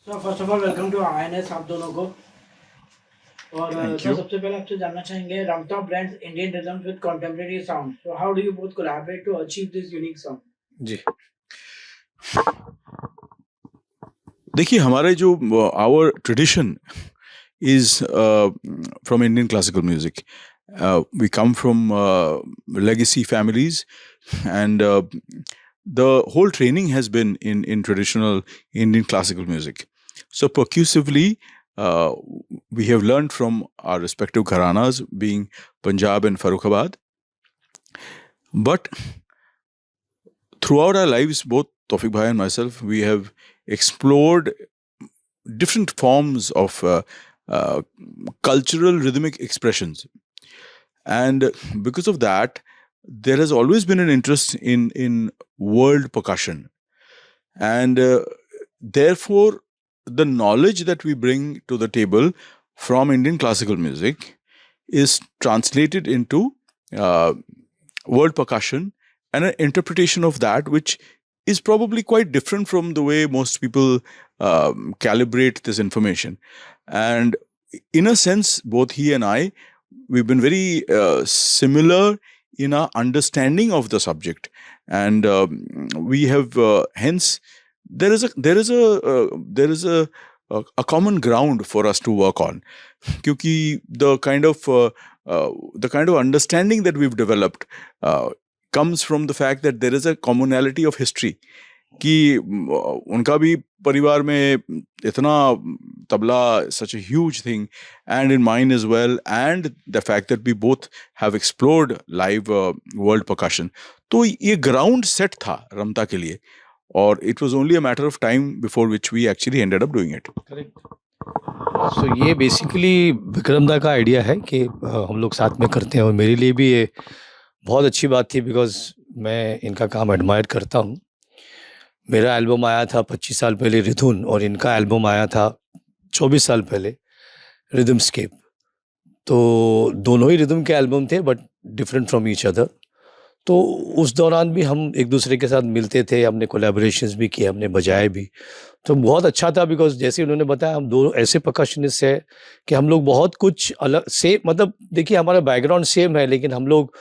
So first of all welcome to INS आप दोनों को। और थैंक सर यू। सबसे पहले आपसे जानना चाहेंगे रमता blends Indian rhythms with contemporary sound, so how do you both collaborate to achieve this unique sound? जी, देखिए हमारे जो our tradition is from Indian classical music. We come from legacy families, and the whole training has been in traditional Indian classical music. So percussively, uh, we have learned from our respective gharanas, being Punjab and Farrukhabad. But throughout our lives, both Tawfiq Bhai and myself, we have explored different forms of cultural rhythmic expressions, and because of that, there has always been an interest in world percussion, and therefore the knowledge that we bring to the table from Indian classical music is translated into uh, world percussion and an interpretation of that which is probably quite different from the way most people calibrate this information. And in a sense, both he and I, we've been very similar in our understanding of the subject, and we have hence there is a common ground for us to work on. Kyunki the kind of understanding that we've developed comes from the fact that there is a commonality of history. कि उनका भी परिवार में इतना tabla, such a huge thing, and in mine as well, and the fact that we both have explored live world percussion. तो ये ground set था रमता के लिए, और it was only a matter of time before which we actually ended up doing it. Correct. So ये basically Vikram दा का आइडिया है कि हम लोग साथ में करते हैं, और मेरे लिए भी ये बहुत अच्छी बात थी बिकॉज मैं इनका काम एडमायर करता हूँ। मेरा एल्बम आया था 25 साल पहले रिधुन, और इनका एल्बम आया था 24 साल पहले रिदमस्केप। तो दोनों ही रिदम के एल्बम थे but different from each other. तो उस दौरान भी हम एक दूसरे के साथ मिलते थे, हमने कोलैबोरेशंस भी किए, हमने बजाए भी। तो बहुत अच्छा था बिकॉज जैसे उन्होंने बताया हम दो ऐसे परकशनिस्ट हैं कि हम लोग बहुत कुछ अलग से, मतलब देखिए हमारा बैकग्राउंड सेम है लेकिन हम लोग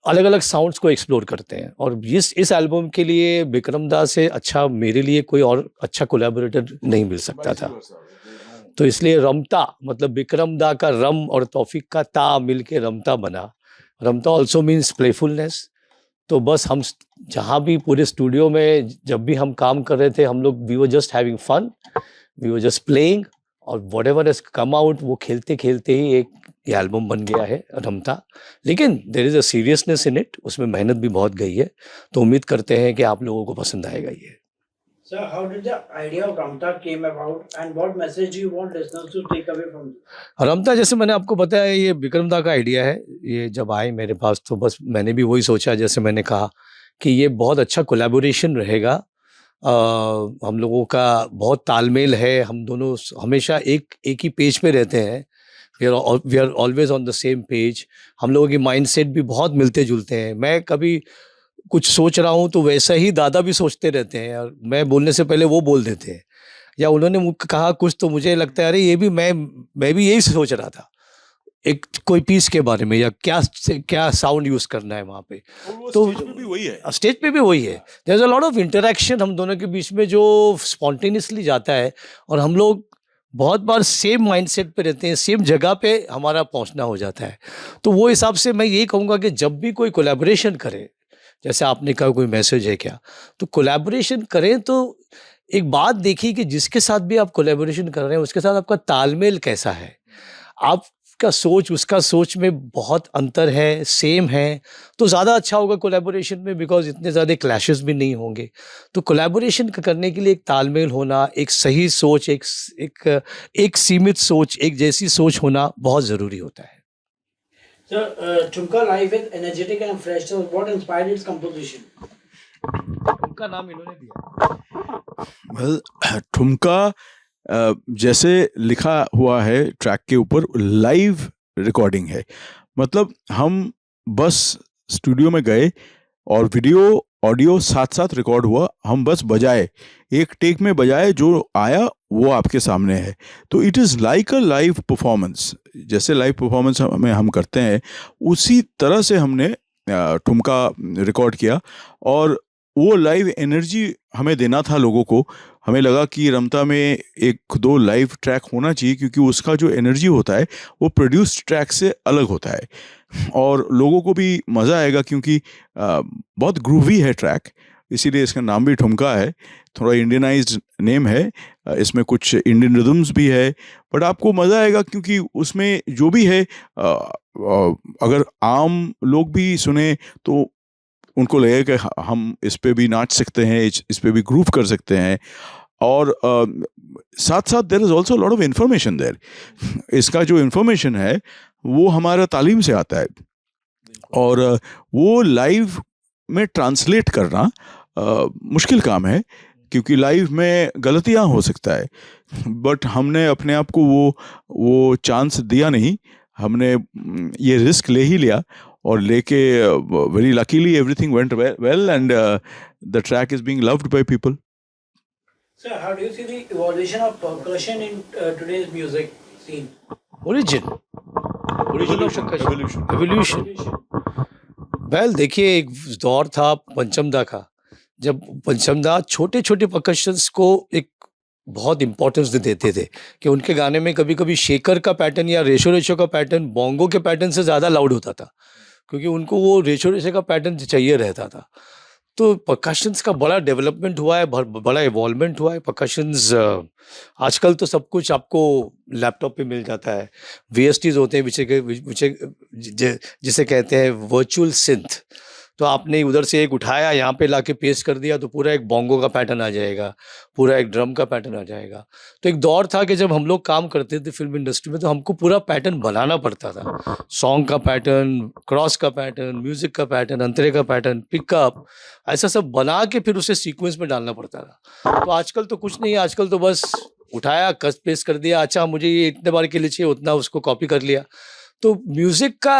अलग अलग साउंड्स को एक्सप्लोर करते हैं। और इस एल्बम के लिए विक्रम दा से अच्छा मेरे लिए कोई और अच्छा कोलैबोरेटर नहीं मिल सकता था। तो इसलिए रमता मतलब विक्रम दा का रम और तौफीक का ता मिलके रमता बना। रमता ऑल्सो मीन्स प्लेफुलनेस। तो बस हम जहाँ भी पूरे स्टूडियो में जब भी हम काम कर रहे थे, हम लोग we were just having fun, we were just playing, और whatever has come out वो खेलते खेलते ही एक ये एल्बम बन गया है रमता। लेकिन there is a seriousness in it, उसमें मेहनत भी बहुत गई है। तो उम्मीद करते हैं कि आप लोगों को पसंद आएगा ये। Sir, how did the idea of Ramta came about and what message do you want listeners to take away from this? रमता जैसे मैंने आपको बताया ये विक्रम दा का आइडिया है। ये जब आए मेरे पास तो बस मैंने भी वही सोचा, जैसे मैंने कहा कि ये बहुत अच्छा कोलैबोरेशन रहेगा। हम लोगों का बहुत तालमेल है, हम दोनों हमेशा एक ही पेज पे रहते हैं। We are always on the same page. हम लोगों की माइंडसेट भी बहुत मिलते जुलते हैं। मैं कभी कुछ सोच रहा हूँ तो वैसा ही दादा भी सोचते रहते हैं, और मैं बोलने से पहले वो बोल देते हैं, या उन्होंने कहा कुछ तो मुझे लगता है अरे ये भी मैं भी यही सोच रहा था एक कोई पीस के बारे में, या क्या साउंड यूज करना है वहाँ पे। तो स्टेज पे भी वही है। स्टेज पे भी वही है। There is a lot of interaction हम दोनों के बीच में जो स्पॉन्टेनियसली जाता है, और हम लोग बहुत बार सेम माइंडसेट पे रहते हैं, सेम जगह पे हमारा पहुंचना हो जाता है। तो वो हिसाब से मैं यही कहूँगा कि जब भी कोई कोलैबोरेशन करे, जैसे आपने कहा कोई मैसेज है क्या, तो कोलैबोरेशन करें तो एक बात देखिए कि जिसके साथ भी आप कोलैबोरेशन कर रहे हैं उसके साथ आपका तालमेल कैसा है। आपका सोच उसका सोच में बहुत अंतर है, सेम है, तो ज़्यादा अच्छा होगा कोलैबोरेशन में, बिकॉज इतने ज़्यादा क्लैशेस भी नहीं होंगे। तो कोलैबोरेशन करने के लिए एक तालमेल होना, एक सही सोच, एक सीमित सोच, एक जैसी सोच होना बहुत ज़रूरी होता है। Sir, Tumka Live is energetic and fresh, so what inspired its composition? उनका नाम इन्होंने दिया। वेल, ठुमका जैसे लिखा हुआ है ट्रैक के ऊपर, लाइव रिकॉर्डिंग है। मतलब हम बस स्टूडियो में गए और वीडियो ऑडियो साथ साथ रिकॉर्ड हुआ, हम बस बजाए, एक टेक में बजाए, जो आया वो आपके सामने है। तो it is like a live performance, जैसे लाइव परफॉर्मेंस में हम करते हैं उसी तरह से हमने ठुमका रिकॉर्ड किया। और वो लाइव एनर्जी हमें देना था लोगों को। हमें लगा कि रमता में एक दो लाइव ट्रैक होना चाहिए, क्योंकि उसका जो एनर्जी होता है वो प्रोड्यूस्ड ट्रैक से अलग होता है और लोगों को भी मज़ा आएगा, क्योंकि बहुत ग्रूवी है ट्रैक, इसीलिए इसका नाम भी ठुमका है। थोड़ा इंडियनाइज्ड नेम है, इसमें कुछ इंडियन रिदम्स भी है, बट आपको मज़ा आएगा क्योंकि उसमें जो भी है अगर आम लोग भी सुने तो उनको लगेगा कि हम इस पे भी नाच सकते हैं, इस पे भी ग्रूव कर सकते हैं। और साथ साथ there is also lot of information there. इसका जो इन्फॉर्मेशन है वो हमारा तालीम से आता है, और वो लाइव में ट्रांसलेट करना मुश्किल काम है, क्योंकि लाइव में गलतियां हो सकता है। बट हमने अपने आप को वो चांस दिया नहीं, हमने ये रिस्क ले ही लिया, और लेके very luckily everything went well and the track is being loved by people. Sir, how do you see the evolution of percussion in today's music scene? origin of percussion, evolution। Well देखिए, एक दौर था पंचमदा का, जब पंचमदा छोटे छोटे percussions को एक बहुत इंपॉर्टेंस देते थे कि उनके गाने में कभी कभी शेकर का पैटर्न या रेशो रेशो का पैटर्न बोंगो के पैटर्न से ज़्यादा लाउड होता था, क्योंकि उनको वो रेशो रेशो का पैटर्न चाहिए रहता था। तो परकशंस का बड़ा डेवलपमेंट हुआ है, बड़ा इवॉल्वमेंट हुआ है। परकशंस आजकल तो सब कुछ आपको लैपटॉप पे मिल जाता है। VSTs होते हैं, जिसे कहते हैं वर्चुअल सिंथ। तो आपने उधर से एक उठाया, यहाँ पे लाके पेस्ट कर दिया, तो पूरा एक बोंगो का पैटर्न आ जाएगा, पूरा एक ड्रम का पैटर्न आ जाएगा। तो एक दौर था कि जब हम लोग काम करते थे फिल्म इंडस्ट्री में, तो हमको पूरा पैटर्न बनाना पड़ता था। सॉन्ग का पैटर्न, क्रॉस का पैटर्न, म्यूजिक का पैटर्न, अंतरे का पैटर्न, पिकअप, ऐसा सब बना के फिर उसे सीक्वेंस में डालना पड़ता था। तो आजकल तो कुछ नहीं है, आजकल तो बस उठाया, कट पेस्ट कर दिया, अच्छा मुझे ये इतने बार के लिए चाहिए, उतना उसको कॉपी कर लिया। तो म्यूजिक का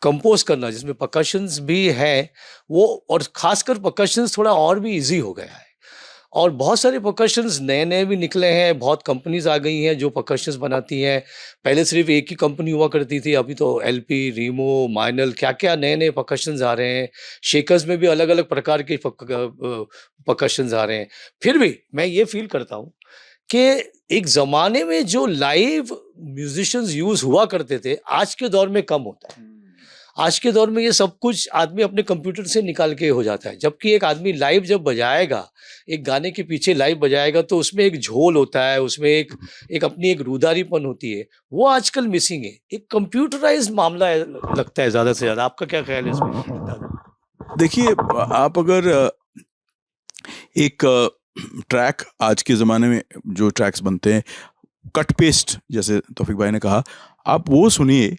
कंपोज करना, जिसमें परकशंस भी है वो, और खासकर परकशंस थोड़ा और भी इजी हो गया है, और बहुत सारे परकशंस नए नए भी निकले हैं। बहुत कंपनीज आ गई हैं जो परकशंस बनाती हैं। पहले सिर्फ एक ही कंपनी हुआ करती थी, अभी तो LP, रीमो, माइनल, क्या क्या नए नए परकशंस आ रहे हैं। शेकर्स में भी अलग अलग प्रकार के परकशंस आ रहे हैं। फिर भी मैं ये फील करता हूँ कि एक ज़माने में जो लाइव म्यूजिशियंस यूज़ हुआ करते थे, आज के दौर में कम होता है। आज के दौर में ये सब कुछ आदमी अपने कंप्यूटर से निकाल के हो जाता है, जबकि एक आदमी लाइव जब बजाएगा, एक गाने के पीछे लाइव बजाएगा, तो उसमें एक झोल होता है, उसमें एक अपनी एक रूदारीपन होती है, वो आजकल मिसिंग है। एक कंप्यूटराइज्ड मामला लगता है ज़्यादा से ज़्यादा। आपका क्या ख्याल है इसमें? देखिए, आप अगर एक ट्रैक, आज के ज़माने में जो ट्रैक्स बनते हैं कट पेस्ट, जैसे तौफीक भाई ने कहा, आप वो सुनिए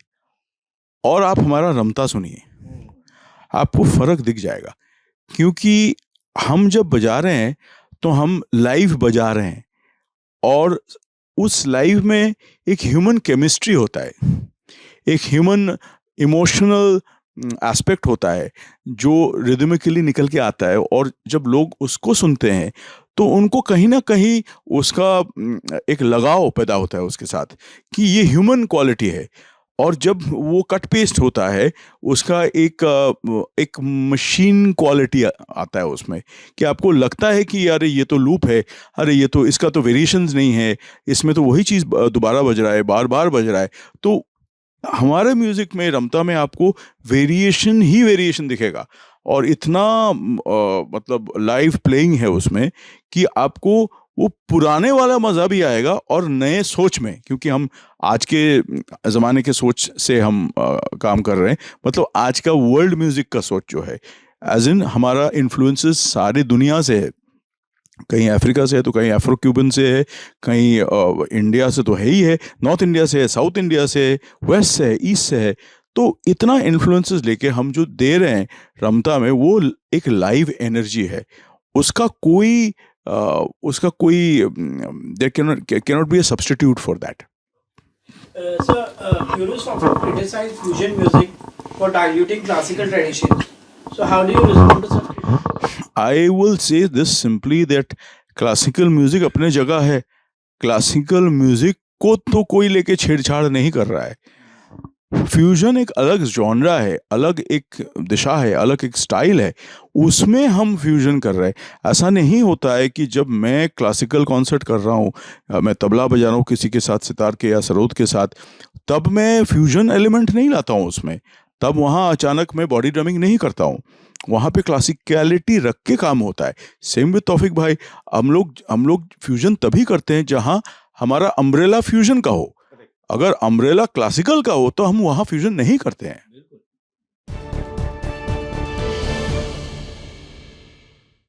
और आप हमारा रमता सुनिए, आपको फ़र्क दिख जाएगा। क्योंकि हम जब बजा रहे हैं तो हम लाइव बजा रहे हैं, और उस लाइव में एक ह्यूमन केमिस्ट्री होता है, एक ह्यूमन इमोशनल एस्पेक्ट होता है जो रिदमिकली निकल के आता है। और जब लोग उसको सुनते हैं तो उनको कहीं ना कहीं उसका एक लगाव पैदा होता है उसके साथ, कि ये ह्यूमन क्वालिटी है। और जब वो कट पेस्ट होता है, उसका एक मशीन क्वालिटी आता है उसमें, कि आपको लगता है कि यार ये तो लूप है, अरे ये तो, इसका तो वेरिएशंस नहीं है, इसमें तो वही चीज़ दोबारा बज रहा है, बार बार बज रहा है। तो हमारे म्यूज़िक में, रमता में, आपको वेरिएशन ही वेरिएशन दिखेगा, और इतना मतलब लाइव प्लेइंग है उसमें कि आपको वो पुराने वाला मज़ा भी आएगा, और नए सोच में, क्योंकि हम आज के ज़माने के सोच से हम काम कर रहे हैं। मतलब आज का वर्ल्ड म्यूज़िक का सोच जो है, एज इन हमारा इन्फ्लुएंसेस सारी दुनिया से है, कहीं अफ्रीका से है, तो कहीं अफ्रो क्यूबन से है, कहीं इंडिया से तो है ही है, नॉर्थ इंडिया से है, साउथ इंडिया से है, वेस्ट से है, ईस्ट से है। तो इतना इन्फ्लुएंसेस लेके हम जो दे रहे हैं रमता में, वो एक लाइव एनर्जी है। उसका कोई there cannot be a substitute for that. Sir, purists often criticize fusion music for diluting classical tradition. So how do you respond to such criticism? I will say this simply that classical music अपने जगह है. Classical music को तो कोई लेके छेड़छाड़ नहीं कर रहा है. फ्यूजन एक अलग जॉनरा है, अलग एक दिशा है, अलग एक स्टाइल है, उसमें हम फ्यूजन कर रहे हैं. ऐसा नहीं होता है कि जब मैं क्लासिकल कॉन्सर्ट कर रहा हूँ, मैं तबला बजा रहा हूँ किसी के साथ, सितार के या सरोद के साथ, तब मैं फ्यूजन एलिमेंट नहीं लाता हूँ उसमें. तब वहाँ अचानक मैं बॉडी ड्रमिंग नहीं करता हूँ. वहाँ पे क्लासिकलिटी रख के काम होता है. सेम विद तौफिक भाई, हम लोग फ्यूजन तभी करते हैं जहाँ हमारा अम्ब्रेला फ्यूजन का हो. अगर अम्ब्रेला क्लासिकल का हो तो हम वहाँ फ्यूजन नहीं करते हैं.